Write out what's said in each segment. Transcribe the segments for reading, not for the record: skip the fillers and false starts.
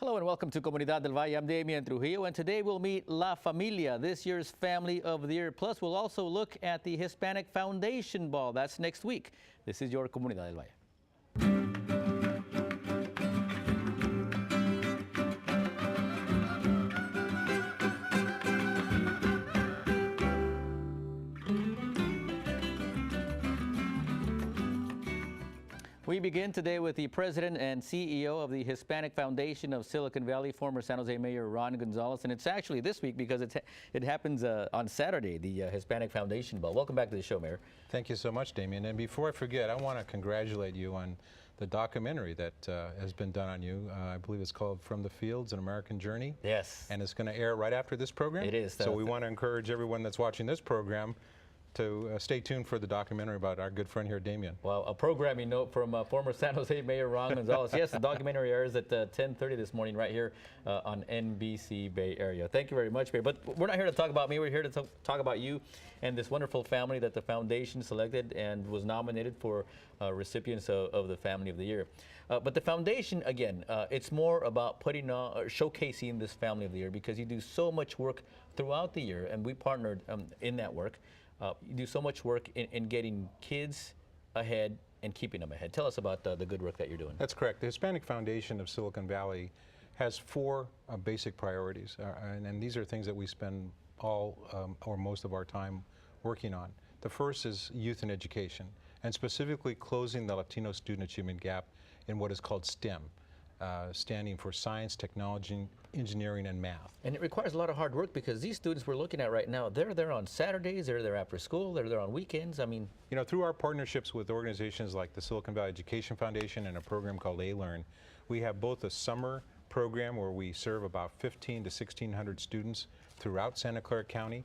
Hello and welcome to Comunidad Del Valle. I'm Damian Trujillo, and today we'll meet La Familia, this year's Family of the Year. Plus, we'll also look at the Hispanic Foundation Ball. That's next week. This is your Comunidad Del Valle. We begin today with the president and CEO of the Hispanic Foundation of Silicon Valley, former San Jose Mayor Ron Gonzalez. And it's actually this week because it happens on Saturday, the Hispanic Foundation Ball. Welcome back to the show, Mayor. Thank you so much, Damien. And before I forget, I want to congratulate you on the documentary that has been done on you. I believe it's called From the Fields, An American Journey. Yes. And it's going to air right after this program? It is. So we want to encourage everyone that's watching this program to stay tuned for the documentary about our good friend here, Damien. Well, a programming note from former San Jose Mayor Ron Gonzalez. Yes, the documentary airs at 10:30 this morning right here on NBC Bay Area. Thank you very much, Mayor. But we're not here to talk about me. We're here to talk about you and this wonderful family that the foundation selected and was nominated for recipients of the Family of the Year. But the foundation, again, it's more about putting on, showcasing this Family of the Year because you do so much work throughout the year, and we partnered in that work. You do so much work in getting kids ahead and keeping them ahead. Tell us about the good work that you're doing. That's correct. The Hispanic Foundation of Silicon Valley has four basic priorities, and these are things that we spend all or most of our time working on. The first is youth and education, and specifically closing the Latino student achievement gap in what is called STEM. Standing for science, technology, engineering, and math. And it requires a lot of hard work because these students we're looking at right now, they're there on Saturdays, they're there after school, they're there on weekends. I mean, you know, through our partnerships with organizations like the Silicon Valley Education Foundation and a program called A-Learn, we have both a summer program where we serve about 1,500 to 1,600 students throughout Santa Clara County,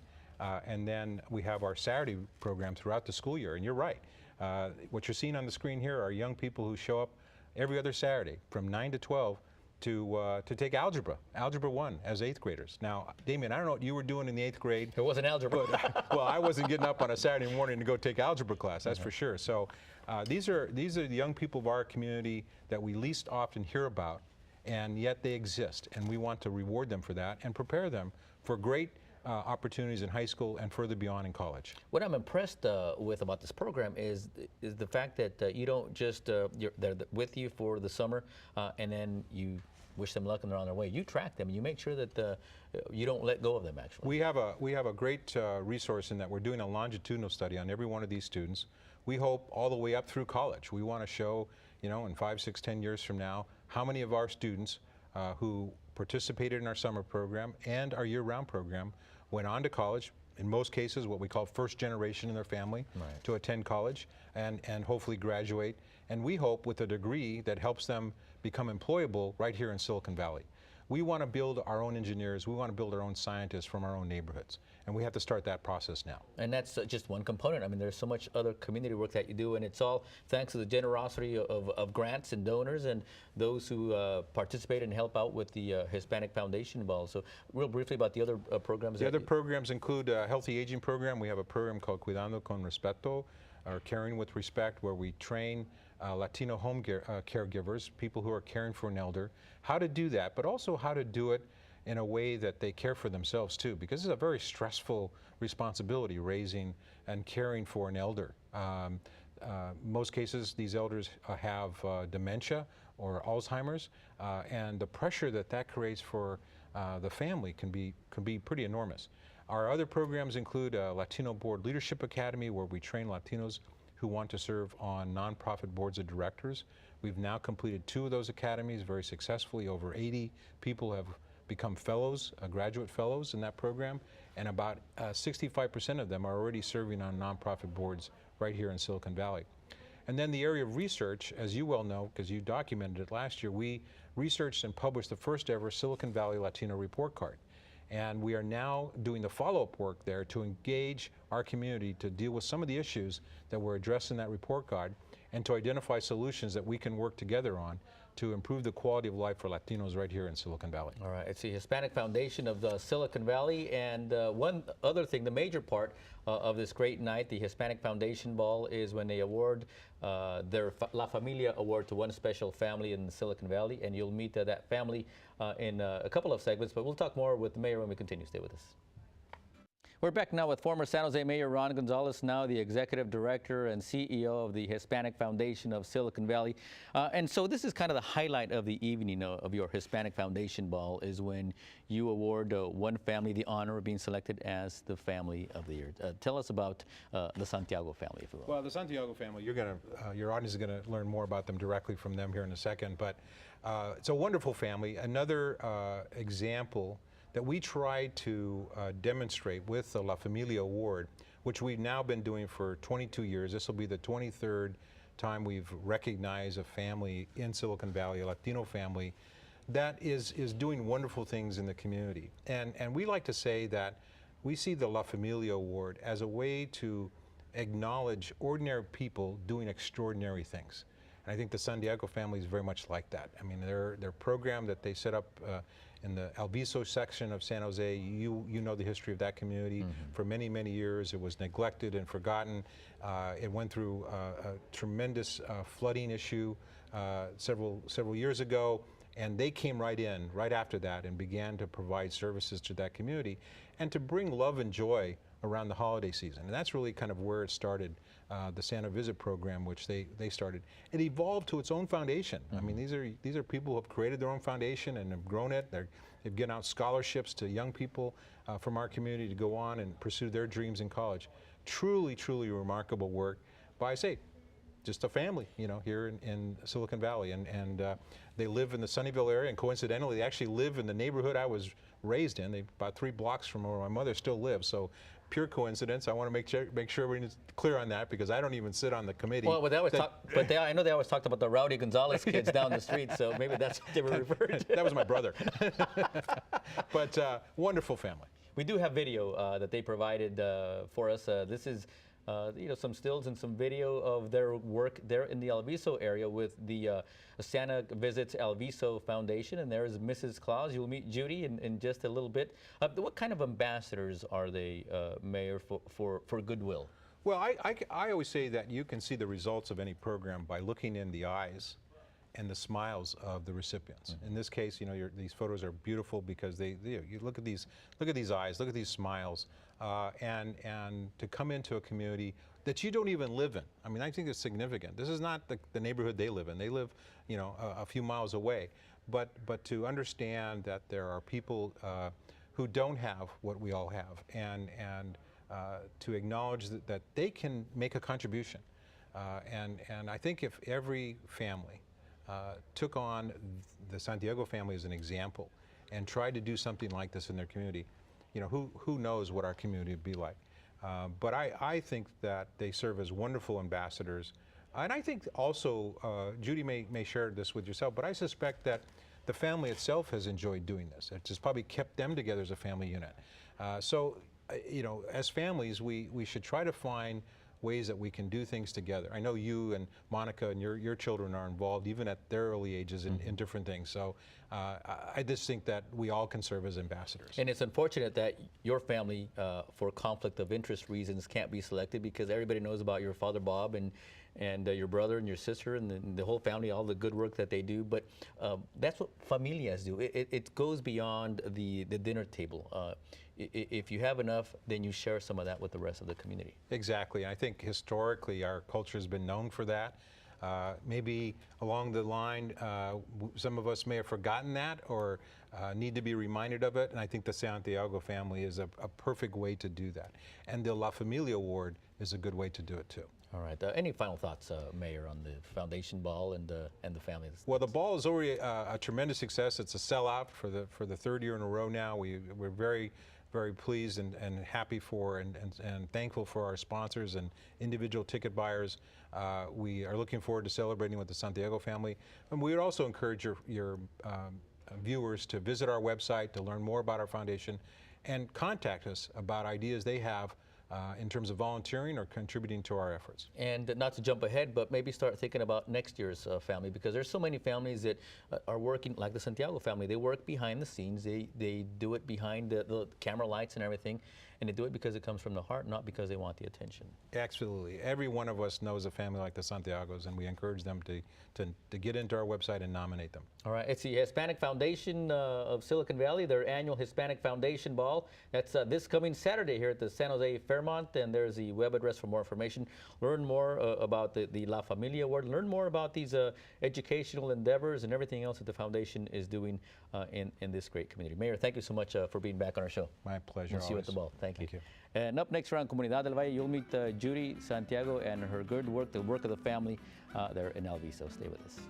and then we have our Saturday program throughout the school year. And you're right, what you're seeing on the screen here are young people who show up every other Saturday from 9 to 12 to take Algebra 1 as 8th graders. Now, Damien, I don't know what you were doing in the 8th grade. It wasn't algebra. But, well, I wasn't getting up on a Saturday morning to go take algebra class, that's for sure. So these are the young people of our community that we least often hear about, and yet they exist. And we want to reward them for that and prepare them for great opportunities in high school and further beyond in college. What I'm impressed with about this program is the fact that you don't just, they're with you for the summer and then you wish them luck and they're on their way. You track them and you make sure that you don't let go of them, actually. We have a great resource in that we're doing a longitudinal study on every one of these students. We hope all the way up through college. We want to show, you know, in 5, 6, 10 years from now, how many of our students who participated in our summer program and our year-round program went on to college, in most cases what we call first generation in their family, to attend college and hopefully graduate. And we hope with a degree that helps them become employable right here in Silicon Valley. We want to build our own engineers, we want to build our own scientists from our own neighborhoods. And we have to start that process now. And that's just one component. I mean, there's so much other community work that you do, and it's all thanks to the generosity of grants and donors and those who participate and help out with the Hispanic Foundation Ball. So real briefly about the other programs. The other programs include a healthy aging program. We have a program called Cuidando con Respeto, or Caring with Respect, where we train Latino home caregivers, people who are caring for an elder, how to do that, but also how to do it in a way that they care for themselves too, because it's a very stressful responsibility raising and caring for an elder. Most cases, these elders have dementia or Alzheimer's, and the pressure that creates for the family can be pretty enormous. Our other programs include a Latino Board Leadership Academy, where we train Latinos who want to serve on nonprofit boards of directors. We've now completed 2 of those academies very successfully. Over 80 people have become fellows, graduate fellows in that program, and about 65% of them are already serving on nonprofit boards right here in Silicon Valley. And then the area of research, as you well know, because you documented it last year, we researched and published the first ever Silicon Valley Latino report card. And we are now doing the follow-up work there to engage our community to deal with some of the issues that were addressed in that report card. and to identify solutions that we can work together on to improve the quality of life for Latinos right here in Silicon Valley. All right, it's the Hispanic Foundation of Silicon Valley, and one other thing, the major part of this great night, the Hispanic Foundation Ball, is when they award their La Familia Award to one special family in Silicon Valley, and you'll meet that family in a couple of segments, but we'll talk more with the mayor when we continue. Stay with us. We're back now with former San Jose Mayor Ron Gonzalez, now the Executive Director and CEO of the Hispanic Foundation of Silicon Valley. And so this is kind of the highlight of the evening of your Hispanic Foundation Ball, is when you award one family the honor of being selected as the Family of the Year. Tell us about the Santiago family, if you will. Well, the Santiago family, your audience is going to learn more about them directly from them here in a second, but it's a wonderful family. Another example that we try to demonstrate with the La Familia Award, which we've now been doing for 22 years. This will be the 23rd time we've recognized a family in Silicon Valley, a Latino family, that is doing wonderful things in the community. And we like to say that we see the La Familia Award as a way to acknowledge ordinary people doing extraordinary things. And I think the Santiago family is very much like that. I mean, their program that they set up in the Hfsv section of San Jose, you know the history of that community. For many, many years it was neglected and forgotten. It went through a tremendous flooding issue several years ago, and they came right in right after that and began to provide services to that community and to bring love and joy around the holiday season. And that's really kind of where it started, the Santa Visit program, which they started. It evolved to its own foundation. I mean, these are people who have created their own foundation and have grown it. They've given out scholarships to young people from our community to go on and pursue their dreams in college. Truly, truly remarkable work by, say, just a family, you know, here in Silicon Valley. And they live in the Sunnyvale area, and coincidentally, they actually live in the neighborhood I was raised in. They're about 3 blocks from where my mother still lives. So pure coincidence. I want to make sure everyone's clear on that, because I don't even sit on the committee. Well, I know they always talked about the rowdy Gonzalez kids down the street, so maybe that's what they were referring to. That was my brother. But wonderful family. We do have video that they provided for us. This is some stills and some video of their work there in the Hfsv area with the Santa Visits Hfsv Foundation, and there's Mrs. Claus. You'll meet Judy in just a little bit. What kind of ambassadors are they, Mayor, for goodwill? Well, I always say that you can see the results of any program by looking in the eyes and the smiles of the recipients. In this case, you know, these photos are beautiful because you look at these eyes, look at these smiles, and to come into a community that you don't even live in. I mean, I think it's significant. This is not the neighborhood they live in. They live, you know, a few miles away. But to understand that there are people who don't have what we all have, and to acknowledge that they can make a contribution. And I think if every family took on the Santiago family as an example and tried to do something like this in their community, you know, who knows what our community would be like. But I think that they serve as wonderful ambassadors. And I think also, Judy may share this with yourself, but I suspect that the family itself has enjoyed doing this. It's just probably kept them together as a family unit. So, you know, as families, we should try to find ways that we can do things together. I know you and Monica and your children are involved even at their early ages in different things. So I just think that we all can serve as ambassadors. And it's unfortunate that your family, for conflict of interest reasons, can't be selected, because everybody knows about your father, Bob, and your brother and your sister and the whole family, all the good work that they do. But that's what familias do. It goes beyond the dinner table. If you have enough, then you share some of that with the rest of the community. Exactly. I think historically our culture has been known for that. Maybe along the line, some of us may have forgotten that or need to be reminded of it. And I think the Santiago family is a perfect way to do that. And the La Familia Award is a good way to do it too. All right. Any final thoughts, Mayor, on the foundation ball and the family? Well, the ball is already a tremendous success. It's a sellout for the 3rd year in a row now. We're very pleased and happy for and thankful for our sponsors and individual ticket buyers. We are looking forward to celebrating with the Santiago family. And we would also encourage your viewers to visit our website to learn more about our foundation and contact us about ideas they have in terms of volunteering or contributing to our efforts. And not to jump ahead, but maybe start thinking about next year's family, because there's so many families that are working, like the Santiago family. They work behind the scenes. They do it behind the camera lights and everything, and they do it because it comes from the heart, not because they want the attention. Absolutely. Every one of us knows a family like the Santiagos, and we encourage them to get into our website and nominate them. All right. It's the Hispanic Foundation of Silicon Valley, their annual Hispanic Foundation Ball. That's this coming Saturday here at the San Jose Fairmont, and there's the web address for more information. Learn more about the La Familia Award. Learn more about these educational endeavors and everything else that the foundation is doing in this great community. Mayor, thank you so much for being back on our show. My pleasure. We'll see you at the ball. Thank you. And up next around Comunidad Del Valle, you'll meet Judy Santiago and her good work, the work of the family there in Hfsv. Stay with us.